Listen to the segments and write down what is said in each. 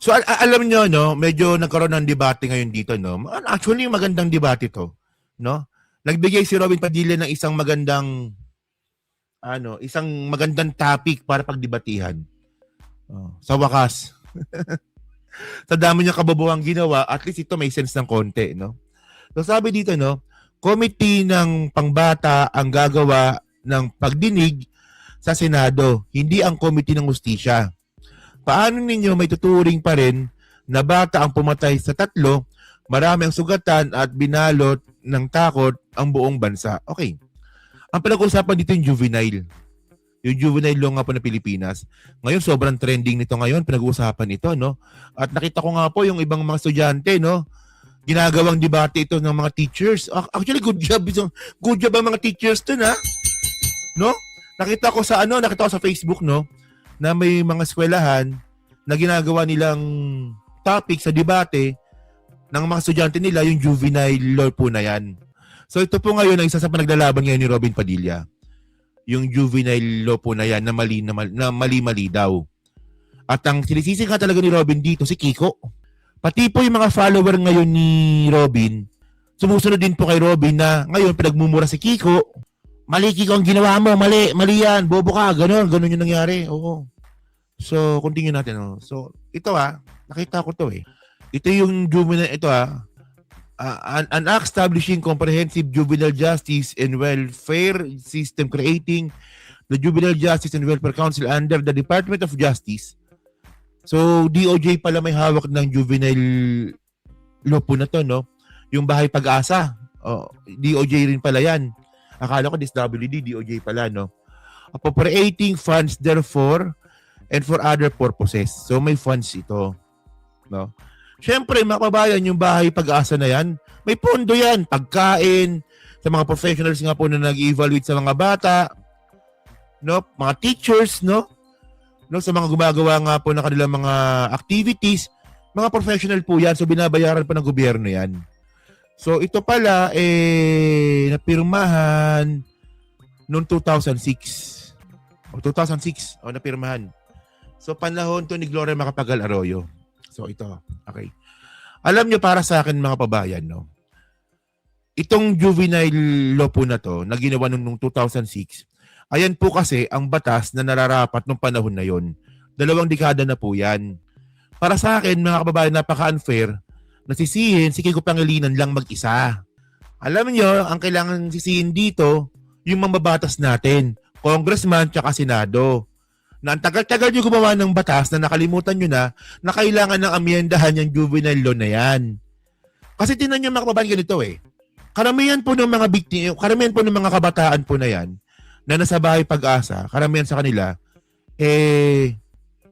So alam nyo, no, medyo nagkaroon ng debate ngayon dito, no? Actually, magandang debate to, no? Nagbigay si Robin Padilla ng isang magandang topic para pagdebatihan. Sa wakas. Sa dami niya kababuhang ginawa, at least ito may sense ng konti, no? So sabi dito, no, committee ng pangbata ang gagawa ng pagdinig sa Senado, hindi ang committee ng hustisya. Paano ninyo may tuturing pa rin na bata ang pumatay sa 3, marami ang sugatan at binalot ng takot ang buong bansa? Okay. Ang pinag-uusapan dito yung juvenile. Yung juvenile law nga po na Pilipinas. Ngayon, sobrang trending nito ngayon. Pinag-uusapan ito, no? At nakita ko nga po yung ibang mga estudyante, no? Ginagawang debate ito ng mga teachers. Actually, good job. Good job ang mga teachers dun, ha? No? Nakita ko sa Facebook, no? Na may mga eskwelahan na ginagawa nilang topic sa debate ng mga estudyante nila, yung juvenile law po na yan. So ito po ngayon ang isa sa panaglalaban ngayon ni Robin Padilla. Yung juvenile law po na yan na mali daw. At ang sinisisi nga talaga ni Robin dito, si Kiko. Pati po yung mga follower ngayon ni Robin, sumusunod din po kay Robin na ngayon pinagmumura si Kiko. Mali, Kiko, ang ginawa mo. Mali yan. Bobo ka. Ganon yung nangyari. Oo. So, continue natin. Oh. So, ito nakita ko to eh. Ito yung juvenile, ito an act establishing comprehensive juvenile justice and welfare system creating the Juvenile Justice and Welfare Council under the Department of Justice. So, DOJ pala may hawak ng juvenile law po na to, no? Yung Bahay Pag-asa. DOJ rin pala yan. Akala ko DSWD, DOJ pala, no? Appropriating funds therefore and for other purposes. So may funds ito, no? Siyempre, mga kababayan, yung Bahay Pag-asa na yan, may pondo yan. Pagkain, sa mga professionals nga po na nag-evaluate sa mga bata, no? Mga teachers, no? Sa mga gumagawa nga po ng kanilang mga activities, mga professional po yan. So binabayaran pa ng gobyerno yan. So ito pala, napirmahan noong 2006. 2006, napirmahan. So panahon to ni Gloria Macapagal Arroyo. So ito, okay. Alam nyo, para sa akin mga pabayan, no? Itong juvenile law po na to, na ginawa noong 2006, ayan po kasi ang batas na nararapat nung panahon na yon. 2 dekada na po yan. Para sa akin, mga kababayan, napaka-unfair na sisihin si Kiko Pangilinan lang mag-isa. Alam nyo, ang kailangan sisihin dito, yung mambabatas natin, congressman tsaka senado. Na ang tagal-tagal nyo gumawa ng batas na nakalimutan nyo na kailangan ng amyendahan yung juvenile law na yan. Kasi tinan nyo mga kababayan ganito eh. Karamihan po ng mga karamihan po ng mga kabataan po na yan na nasa Bahay Pag-asa, karamihan sa kanila,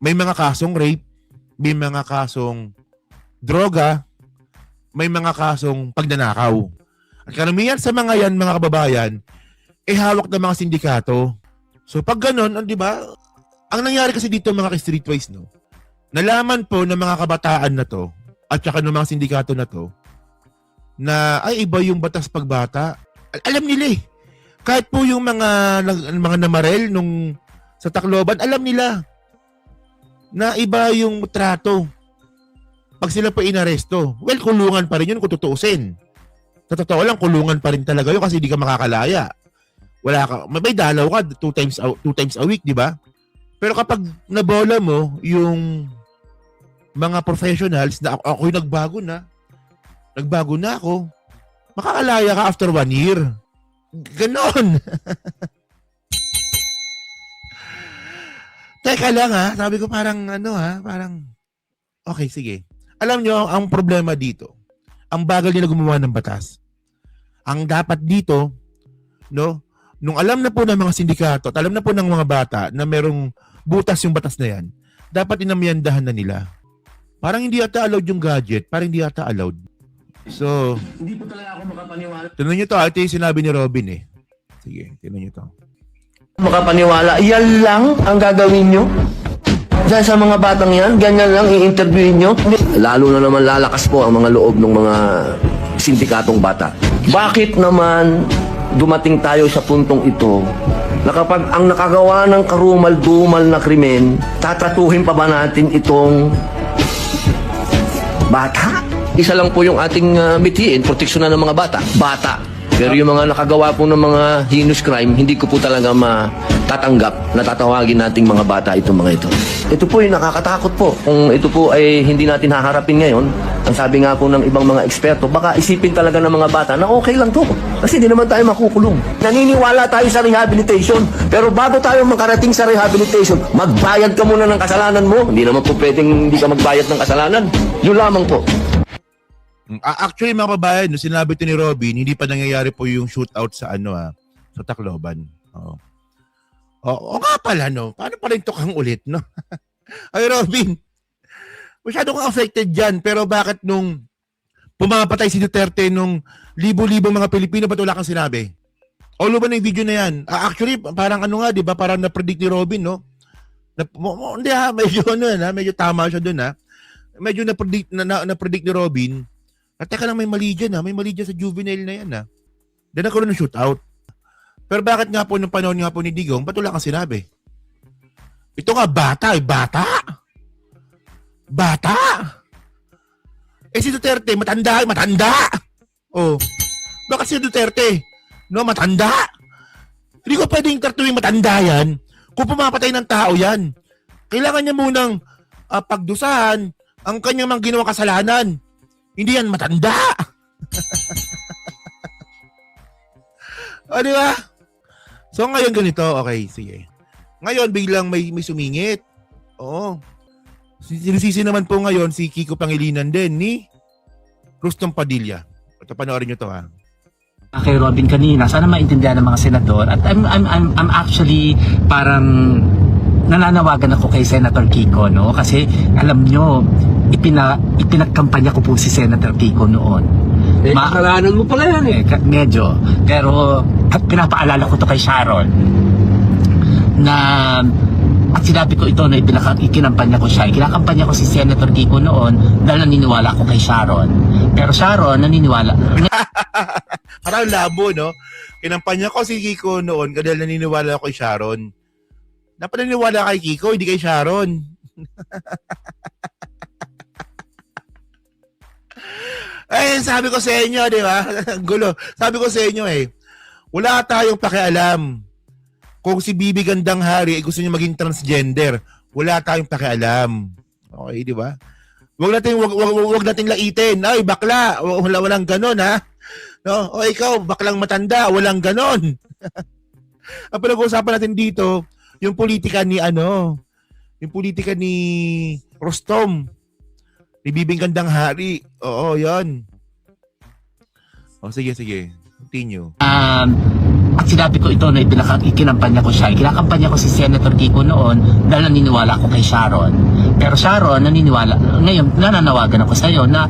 may mga kasong rape, may mga kasong droga, may mga kasong pagnanakaw. At karamihan sa mga yan, mga kababayan, hawak ng mga sindikato. So pag ganun, di ba, ang nangyari kasi dito mga ka-streetwise, no? Nalaman po ng mga kabataan na to, at saka ng mga sindikato na to, na ay iba yung batas pagbata. Alam nila eh. Kahit po yung mga namarel nung sa Tacloban, alam nila na iba yung trato. Pag sila po inaresto, well, kulungan pa rin yun kung tutuusin. Sa totoo lang, kulungan pa rin talaga yun kasi di ka makakalaya. Wala ka, may dalaw ka 2 times a week, di ba? Pero kapag nabola mo yung mga professionals na ako yung nagbago na ako, makakalaya ka after 1 year. Ganon. Teka lang sabi ko parang parang okay, sige. Alam nyo, ang problema dito, ang bagal nila gumawa ng batas. Ang dapat dito, no, nung alam na po ng mga sindikato at alam na po ng mga bata na merong butas yung batas na yan, dapat inamyandahan na nila. Parang hindi ata allowed yung gadget, parang hindi ata allowed. So, hindi po talaga ako makapaniwala. Tignan nyo to, ito yung sinabi ni Robin eh. Sige, tignan nyo to. Makapaniwala, yan lang ang gagawin nyo? Dahil sa mga batang yan, ganyan lang i-interviewin nyo? Lalo na naman lalakas po ang mga loob ng mga sindikatong bata. Bakit naman dumating tayo sa puntong ito na kapag ang nakagawa ng karumal-dumal na krimen, tatratuhin pa ba natin itong Bata? Isa lang po yung ating mithiin, proteksyonan ng mga bata. Bata. Pero yung mga nakagawa po ng mga heinous crime, hindi ko po talaga matatanggap na tatawagin nating mga bata itong mga ito. Ito po yung nakakatakot po. Kung ito po ay hindi natin haharapin ngayon, ang sabi nga po ng ibang mga eksperto, baka isipin talaga ng mga bata na okay lang to. Kasi di naman tayo makukulong. Naniniwala tayo sa rehabilitation. Pero bago tayo makarating sa rehabilitation, magbayad ka muna ng kasalanan mo. Hindi naman po pwedeng hindi ka magbayad ng kasalanan. Yun lamang po. Actually, mga kabayan, no, sinabi to ni Robin, hindi pa nangyayari po yung shootout sa sa Tacloban. Oo. O nga pala, no? Paano pa rin tukang ulit, no? Ay, Robin, masyado kang affected dyan, pero bakit nung pumapatay si Duterte nung libo-libo mga Pilipino, ba't wala kang sinabi? All over na yung video na yan. Actually, parang ano nga, di ba? Parang na-predict ni Robin, no? Hindi ha, medyo medyo tama siya dun ha. Medyo na-predict ni Robin. At teka lang, may mali dyan ha. May mali dyan sa juvenile na yan ha. Then nagkaroon ng shootout. Pero bakit nga po nung panahon nga po ni Digong, ba't wala kang sinabi? Ito nga, bata eh. Bata! Bata! Eh si Duterte, matanda! Oh. Bakit si Duterte? No, matanda! Hindi ko pwedeng kartuwing matanda yan kung pumapatay ng tao yan. Kailangan niya munang pagdusahan ang kanyang mga ginawang kasalanan. Hindi yan matanda. O, di ba? So, ngayon ganito. Okay, sige. Ngayon, biglang may sumingit. Oo. Sinisisi naman po ngayon si Kiko Pangilinan din ni Rustom Padilla. Ito, panoorin nyo to ha. Kay Robin kanina, sana maintindihan ng mga senador. At I'm actually parang nananawagan ako kay Senator Kiko, no? Kasi alam nyo, ipinagkampanya ko po si Senator Kiko noon. Kasalanan mo pala yan eh. Medyo. Pero pinapaalala ko to kay Sharon na at sinabi ko ito na ikinampanya ko siya. Kinakampanya ko si Senator Kiko noon dahil naniniwala ko kay Sharon. Pero Sharon naniniwala. Parang labo, no? Kinampanya ko si Kiko noon dahil naniniwala ako kay Sharon. Dapat naniniwala kay Kiko, hindi kay Sharon. Ay, sabi ko sa inyo, di ba? Gulo. Sabi ko sa inyo wala tayong pakialam. Kung si Bibi Gandang Hari ay gusto niya maging transgender, wala tayong pakialam. Okay, di ba? Wag nating laitin. Ay, bakla. Walang ganon, ha? No? O ikaw, baklang matanda. Walang ganon. Ang pinag-uusapan natin dito, yung politika ni yung politika ni Rostom. Ni Bibing Gandang Hari. Oo, yan. O, sige. Continue. At sinabi ko ito na ikinampanya ko siya. Kinakampanya ko si Senator Kiko noon dahil naniniwala ako kay Sharon. Pero Sharon naniniwala. Ngayon, nananawagan ako sa iyo na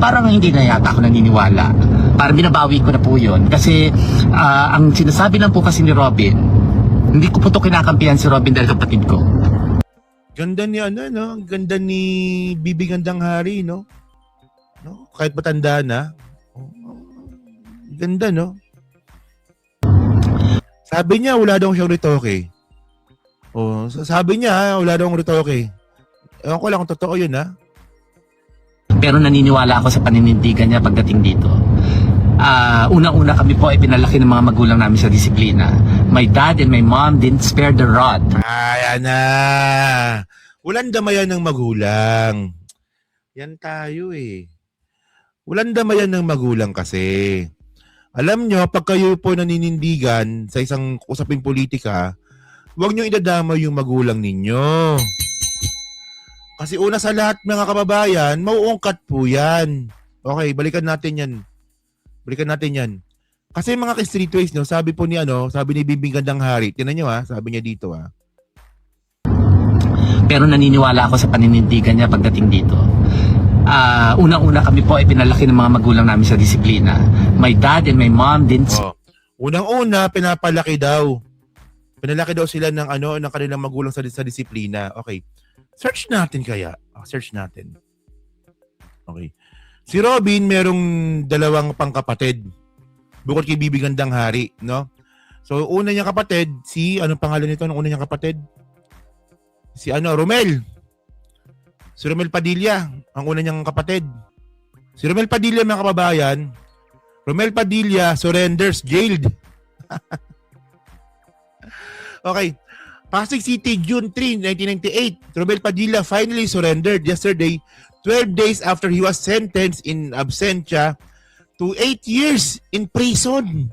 parang hindi na yata ako naniniwala. Parang binabawi ko na po yun. Kasi ang sinasabi lang po kasi ni Robin, hindi ko po ito kinakampihan si Robin dahil kapatid ko. Ganda ni no? Ganda ni Bibi Gandang Hari, no? Kahit matanda na. Ganda, no? Sabi niya, wala daw siyang retoke. Sabi niya, wala daw retoke. Ewan ko lang kung totoo yun, ha? Pero naniniwala ako sa paninindigan niya pagdating dito. Unang-una kami po ay pinalaki ng mga magulang namin sa disiplina. My dad and my mom didn't spare the rod. Ayan na. Walang damayan ng magulang. Yan tayo Walang damayan ng magulang kasi. Alam nyo, pag kayo po naninindigan sa isang usaping politika, huwag nyo idadama yung magulang ninyo. Kasi una sa lahat, mga kababayan, mauungkat po yan. Okay, balikan natin yan. Kasi mga ka-streetways, no, sabi ni Bibing Gandang Hari, tinan nyo sabi niya dito Pero naniniwala ako sa paninindigan niya pagdating dito. Unang-una kami po ay pinalaki ng mga magulang namin sa disiplina. My dad and my mom didn't... Unang-una, pinalaki daw sila ng ng kanilang magulang sa disiplina. Okay. Search natin kaya. Search natin. Okay. Si Robin merong dalawang pangkapatid. Bukod kay Bibi Gandang Hari, no? So, una niyang kapatid, anong pangalan nito ng una niyang kapatid? Si Romel. Si Romel Padilla, ang una niyang kapatid. Si Romel Padilla, mga kababayan, Romel Padilla surrenders, jailed. Okay. Pasig City, June 3, 1998. Romel Padilla finally surrendered yesterday, 12 days after he was sentenced in absentia to 8 years in prison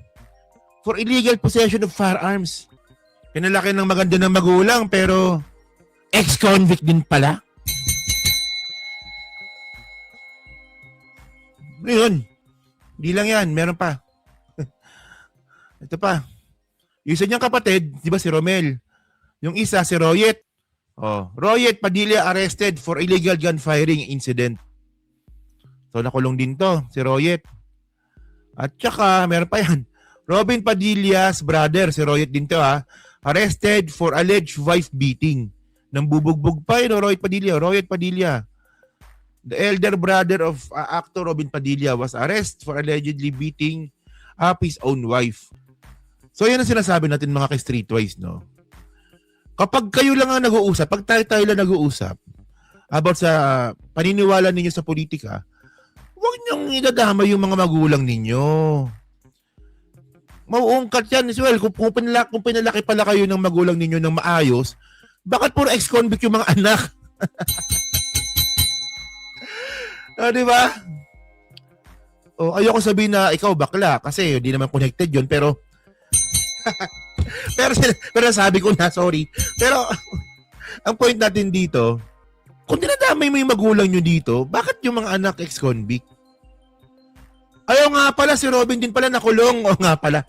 for illegal possession of firearms. Pinalaki ng maganda ng magulang pero ex-convict din pala. Ngayon, hindi lang yan, meron pa. Ito pa. Yung isa niyang kapatid, di ba si Romel? Yung isa, si Royet. Oh, Royet Padilla arrested for illegal gun firing incident. So, nakulong din to, si Royet. At saka, meron pa yan. Robin Padilla's brother, si Royet din to arrested for alleged wife beating. Nang bubugbog pa yun, Royet Padilla. Royet Padilla. The elder brother of actor Robin Padilla was arrested for allegedly beating up his own wife. So, yan ang sinasabi natin mga ka-streetwise, no? Kapag kayo lang ang nag-uusap, pag tayo lang nag-uusap about sa paniniwala ninyo sa politika, huwag niyong idadama yung mga magulang ninyo. Mauungkat yan. Well, kung pinalaki pala kayo ng magulang ninyo ng maayos, bakit puro ex-convict yung mga anak? Di ba? Ayoko sabihin na ikaw bakla kasi hindi naman connected yun, pero pero sabi ko na, sorry. Pero ang point natin dito, kung dinadamay mo yung magulang nyo dito, bakit yung mga anak ex-convict? Ayaw nga pala, si Robin din pala nakulong. O nga pala.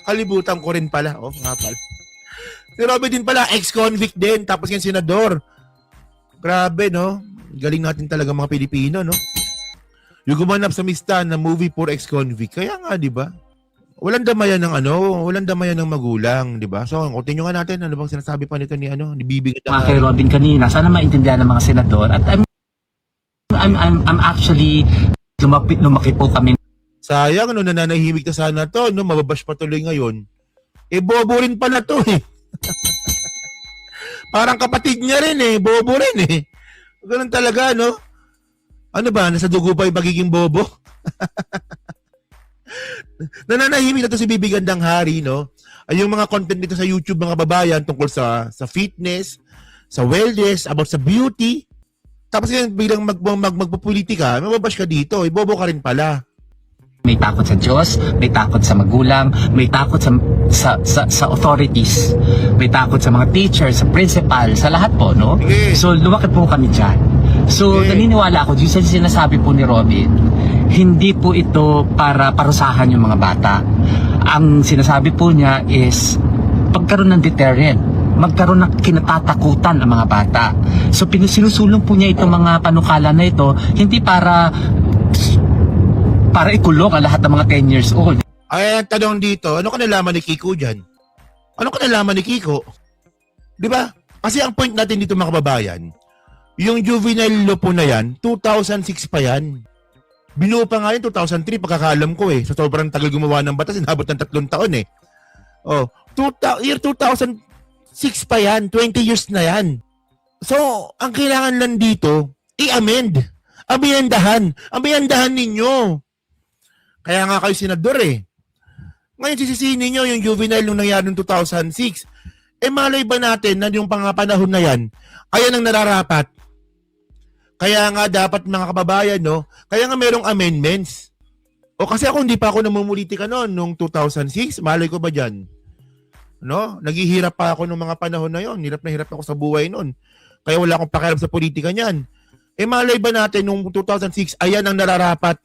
Kalibutan ko rin pala. O nga pala. Si Robin din pala, ex-convict din. Tapos yung senador. Grabe, no? Galing natin talaga mga Pilipino, no? Yung gumanap sa Mista na movie for ex-convict. Kaya nga, di ba? Walang damayan ng magulang, di ba? So, continue nga natin. Ano bang sinasabi pa nito ni Bibig? Kay Robin kanina, sana maintindihan ng mga senador. At I'm actually lumaki po kami. Sayang, nananahimik na sana to, no? Mababash pa tuloy ngayon. Bobo rin pala to, eh. Parang kapatid niya rin, eh. Bobo rin, eh. Ganun talaga, no? Ano ba? Nasa dugo pa yung pagiging bobo? Nananahimik na to si Bibi Gandang Hari, no? Ay yung mga content dito sa YouTube, mga babayan, tungkol sa fitness, sa wellness, about sa beauty. Tapos yan, bilang magpupolitika, mababash ka dito, bobo ka rin pala. May takot sa Diyos, may takot sa magulang, may takot sa authorities, may takot sa mga teachers, sa principal, sa lahat po, no? Okay. So, lumaki po kami dyan. So, Okay. naniniwala ako, yung sinasabi po ni Robin, hindi po ito para parusahan yung mga bata. Ang sinasabi po niya is pagkaroon ng deterrent, magkaroon ng kinatatakutan ang mga bata. So sinusulong po niya itong mga panukala na ito, hindi para ikulong ang lahat ng mga 10 years old. Ay, ang tanong dito, ano ka nalaman ni Kiko dyan? Ano ka nalaman ni Kiko? Di ba? Kasi ang point natin dito mga kababayan, yung juvenile law po na yan, 2006 pa yan. Binuo pa nga yun, 2003, pagkakaalam ko eh. Sa sobrang tagal gumawa ng batas, inabot ng 3 taon eh. Oh, year 2006 pa yan, 20 years na yan. So, ang kailangan lang dito, i-amend. Amiyandahan ninyo. Kaya nga kayo senador eh. Ngayon sisisihin ninyo yung juvenile nung nangyari noong 2006. Malay ba natin na yung panahon na yan, ayan ang nararapat. Kaya nga dapat mga kababayan, no? Kaya nga merong amendments. O kasi ako hindi pa ako namumulitika noon nung 2006. Malay ko ba dyan? No? Naghihirap pa ako nung mga panahon na yon. Hirap na hirap ako sa buhay noon. Kaya wala akong pakialam sa politika niyan. Malay ba natin nung 2006, ayan ang nararapat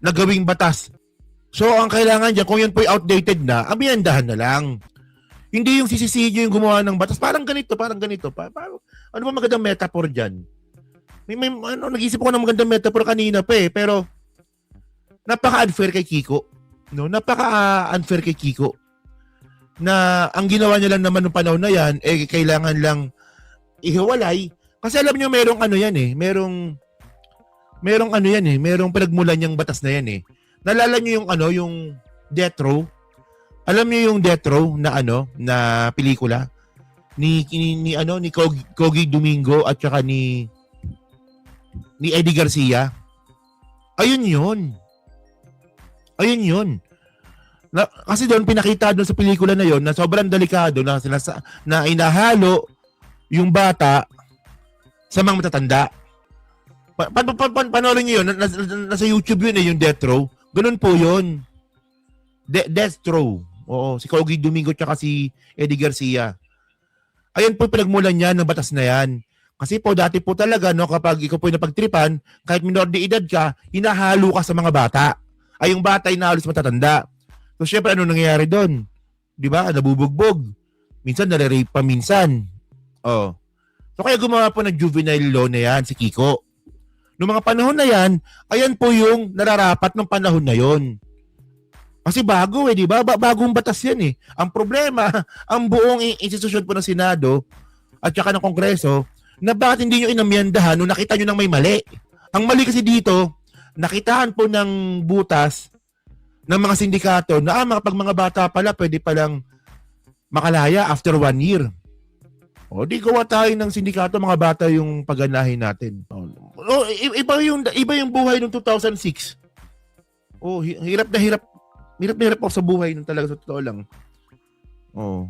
na gawing batas. So, ang kailangan dyan, kung yun po'y outdated na, amiyandahan na lang. Hindi yung sisisihin nyo yung gumawa ng batas. Parang ganito. Ano ba magandang metaphor dyan? Nag-isip ako ng magandang metaphor kanina pa eh. Pero, napaka-unfair kay Kiko. No? Napaka-unfair kay Kiko. Na ang ginawa niya lang naman ng panahon na yan, kailangan lang ihiwalay. Kasi alam niyo merong yan eh. Merong pinagmulan yung batas na yan eh. Nalala niyo yung Death Row? Alam niyo yung Death Row na na pelikula ni Kogi Domingo at saka ni Eddie Garcia. Ayun yun. Ayun yun. Kasi doon pinakita doon sa pelikula na yon na sobrang delikado na inahalo yung bata sa mga matatanda. Panoorin niyo yun, nasa YouTube yun yung Death Row. Ganun po yun. Death Row. Oo, si Kogi Domingo tsaka si Eddie Garcia. Ayan po pinagmulan niya ng batas na yan. Kasi po dati po talaga no, kapag ikaw po napagtripan, kahit minor de edad ka, hinahalo ka sa mga bata. Ay yung bata hinahalo sa matatanda. So, syempre, ano nangyayari doon? Di ba? Nabubugbog. Minsan, nare-rape pa minsan. Oh. So, kaya gumawa po ng juvenile law na yan, si Kiko. Noong mga panahon na yan, ayan po yung nararapat ng panahon na yon. Kasi bago di ba? Bagong batas yan eh. Ang problema, ang buong institusyon po ng Senado at saka ng Kongreso, na bakit hindi nyo inamyandahan nung nakita nyo nang may mali. Ang mali kasi dito, nakitaan po ng butas ng mga sindikato na pag mga bata pala, pwede palang makalaya after 1 year. O, di gawa tayo ng sindikato, mga bata yung paganahin natin. O, iba yung buhay ng 2006. O, hirap na hirap ako sa buhay nung talaga sa totoo lang. O.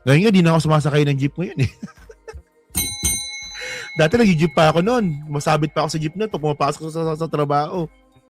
Ngayon nga, di na ako sumasakay ng jeep ngayon eh. Dati nag-jeep pa ako noon. Masabit pa ako sa jeep noon pag pumapasok sa trabaho.